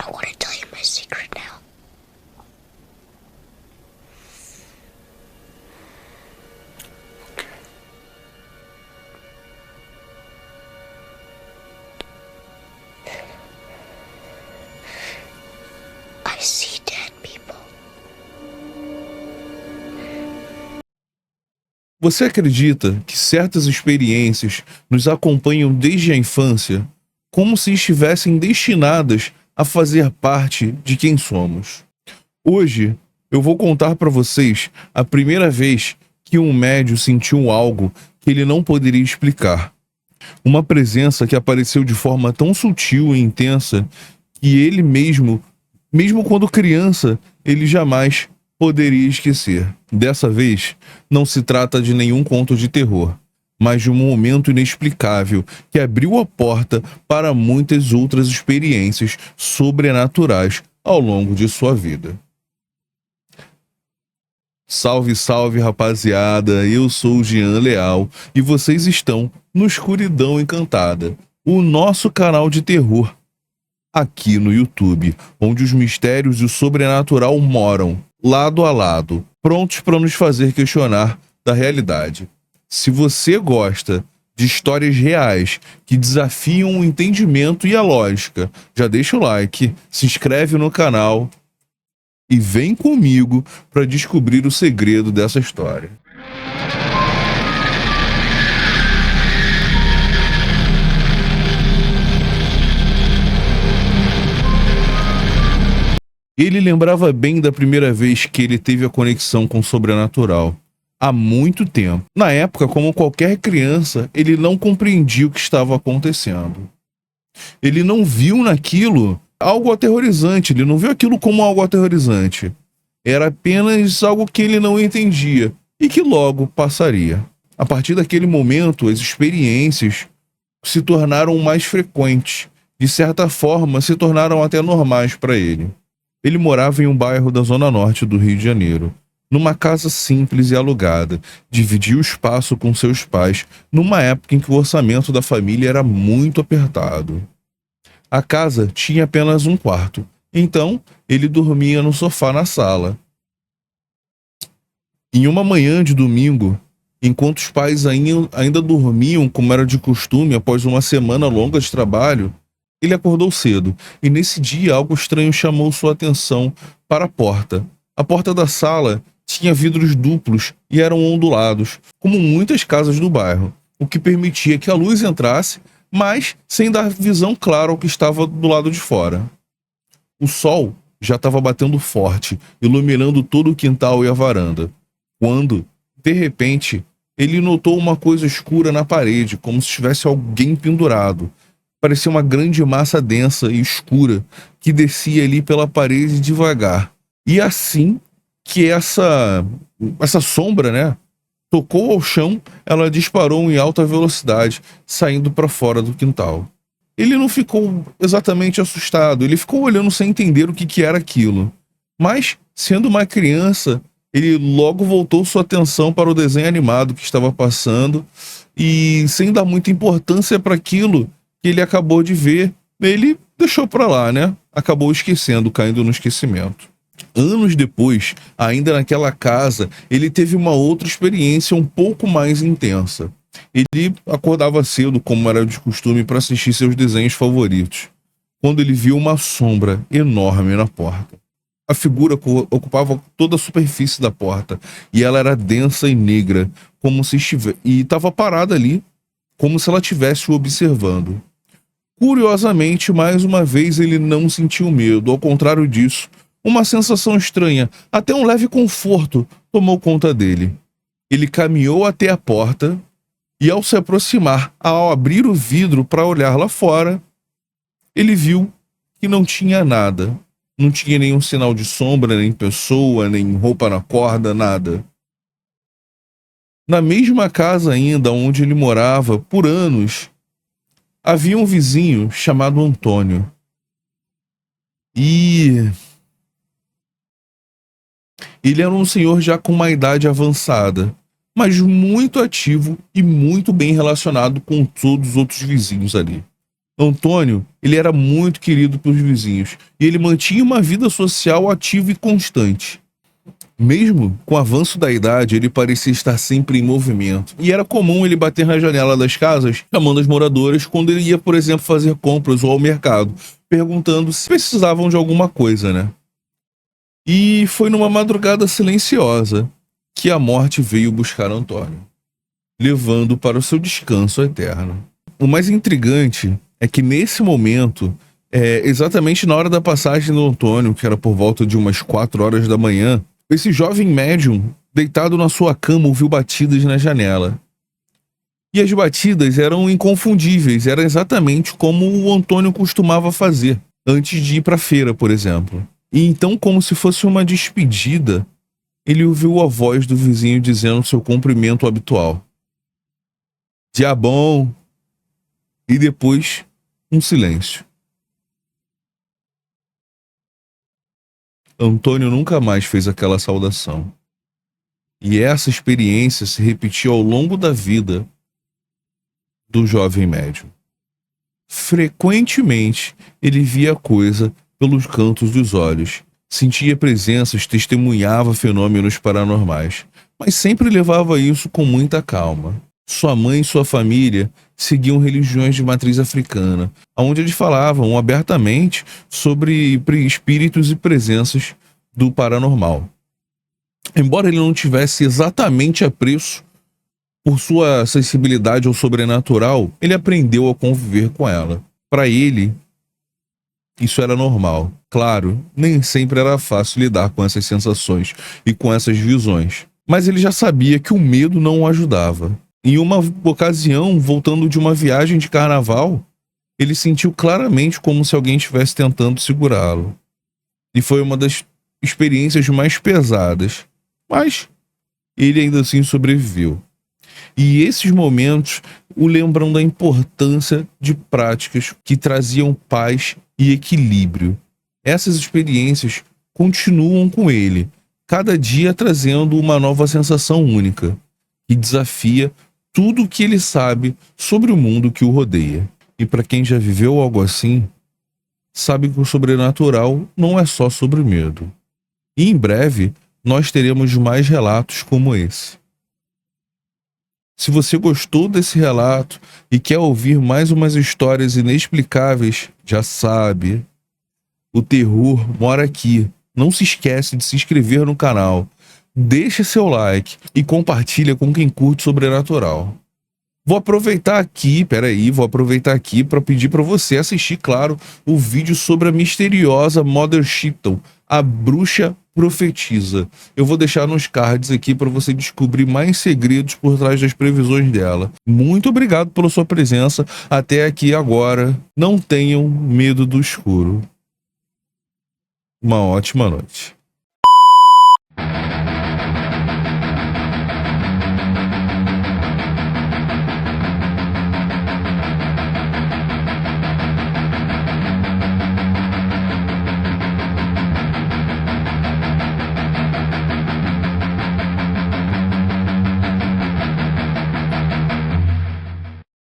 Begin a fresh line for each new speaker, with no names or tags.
I want to tell you my secret now. I see dead people.
Você acredita que certas experiências nos acompanham desde a infância, como se estivessem destinadas a fazer parte de quem somos? Hoje, eu vou contar para vocês a primeira vez que um médium sentiu algo que ele não poderia explicar. Uma presença que apareceu de forma tão sutil e intensa que ele mesmo quando criança, ele jamais poderia esquecer. Dessa vez, não se trata de nenhum conto de terror, mas de um momento inexplicável que abriu a porta para muitas outras experiências sobrenaturais ao longo de sua vida. Salve, salve, rapaziada! Eu sou o Jean Leal e vocês estão no Escuridão Encantada, o nosso canal de terror aqui no YouTube, onde os mistérios e o sobrenatural moram lado a lado, prontos para nos fazer questionar da realidade. Se você gosta de histórias reais que desafiam o entendimento e a lógica, já deixa o like, se inscreve no canal e vem comigo para descobrir o segredo dessa história. Ele lembrava bem da primeira vez que ele teve a conexão com o sobrenatural. Há muito tempo. Na época, como qualquer criança, ele não compreendia o que estava acontecendo. Ele não viu naquilo algo aterrorizante, ele não viu aquilo como algo aterrorizante. Era apenas algo que ele não entendia e que logo passaria. A partir daquele momento, as experiências se tornaram mais frequentes. De certa forma, se tornaram até normais para ele. Ele morava em um bairro da zona norte do Rio de Janeiro, numa casa simples e alugada. Dividia o espaço com seus pais, numa época em que o orçamento da família era muito apertado. A casa tinha apenas um quarto, então ele dormia no sofá na sala. Em uma manhã de domingo, enquanto os pais ainda dormiam como era de costume após uma semana longa de trabalho, ele acordou cedo, e nesse dia algo estranho chamou sua atenção para a porta. A porta da sala tinha vidros duplos e eram ondulados, como muitas casas do bairro, o que permitia que a luz entrasse, mas sem dar visão clara ao que estava do lado de fora. O sol já estava batendo forte, iluminando todo o quintal e a varanda, quando, de repente, ele notou uma coisa escura na parede, como se tivesse alguém pendurado. Parecia uma grande massa densa e escura que descia ali pela parede devagar. E assim que essa sombra, né, tocou ao chão, ela disparou em alta velocidade, saindo para fora do quintal. Ele não ficou exatamente assustado, ele ficou olhando sem entender o que era aquilo. Mas, sendo uma criança, ele logo voltou sua atenção para o desenho animado que estava passando e, sem dar muita importância para aquilo que ele acabou de ver, ele deixou pra lá, né? Acabou esquecendo, caindo no esquecimento. Anos depois, ainda naquela casa, ele teve uma outra experiência um pouco mais intensa. Ele acordava cedo, como era de costume, para assistir seus desenhos favoritos, quando ele viu uma sombra enorme na porta. A figura ocupava toda a superfície da porta, e ela era densa e negra, como se estivesse, e estava parada ali, como se ela estivesse o observando. Curiosamente, mais uma vez ele não sentiu medo, ao contrário disso, uma sensação estranha, até um leve conforto, tomou conta dele. Ele caminhou até a porta e, ao se aproximar, ao abrir o vidro para olhar lá fora, ele viu que não tinha nada. Não tinha nenhum sinal de sombra, nem pessoa, nem roupa na corda, nada. Na mesma casa ainda onde ele morava por anos, havia um vizinho chamado Antônio. E ele era um senhor já com uma idade avançada, mas muito ativo e muito bem relacionado com todos os outros vizinhos ali. Antônio, ele era muito querido pelos vizinhos e ele mantinha uma vida social ativa e constante. Mesmo com o avanço da idade, ele parecia estar sempre em movimento. E era comum ele bater na janela das casas, chamando os moradores quando ele ia, por exemplo, fazer compras ou ao mercado, perguntando se precisavam de alguma coisa, né? E foi numa madrugada silenciosa que a morte veio buscar Antônio, levando para o seu descanso eterno. O mais intrigante é que nesse momento, exatamente na hora da passagem do Antônio, que era por volta de umas 4 horas da manhã, esse jovem médium, deitado na sua cama, ouviu batidas na janela. E as batidas eram inconfundíveis, era exatamente como o Antônio costumava fazer, antes de ir para a feira, por exemplo. E então, como se fosse uma despedida, ele ouviu a voz do vizinho dizendo seu cumprimento habitual. Dia bom. E depois, um silêncio. Antônio nunca mais fez aquela saudação. E essa experiência se repetiu ao longo da vida do jovem médium. Frequentemente, ele via a coisa pelos cantos dos olhos, sentia presenças, testemunhava fenômenos paranormais, mas sempre levava isso com muita calma. Sua mãe e sua família seguiam religiões de matriz africana, onde eles falavam abertamente sobre espíritos e presenças do paranormal. Embora ele não tivesse exatamente apreço por sua sensibilidade ao sobrenatural, ele aprendeu a conviver com ela. Para ele, isso era normal. Claro, nem sempre era fácil lidar com essas sensações e com essas visões, mas ele já sabia que o medo não o ajudava. Em uma ocasião, voltando de uma viagem de carnaval, ele sentiu claramente como se alguém estivesse tentando segurá-lo. E foi uma das experiências mais pesadas, mas ele ainda assim sobreviveu. E esses momentos o lembram da importância de práticas que traziam paz e equilíbrio. Essas experiências continuam com ele, cada dia trazendo uma nova sensação única, que desafia tudo o que ele sabe sobre o mundo que o rodeia. E para quem já viveu algo assim, sabe que o sobrenatural não é só sobre medo. E em breve, nós teremos mais relatos como esse. Se você gostou desse relato e quer ouvir mais umas histórias inexplicáveis, já sabe, o terror mora aqui. Não se esquece de se inscrever no canal, deixa seu like e compartilha com quem curte sobrenatural. Vou aproveitar aqui para pedir para você assistir, claro, o vídeo sobre a misteriosa Mother Shipton, a bruxa profetiza. Eu vou deixar nos cards aqui para você descobrir mais segredos por trás das previsões dela. Muito obrigado pela sua presença até aqui agora. Não tenham medo do escuro. Uma ótima noite.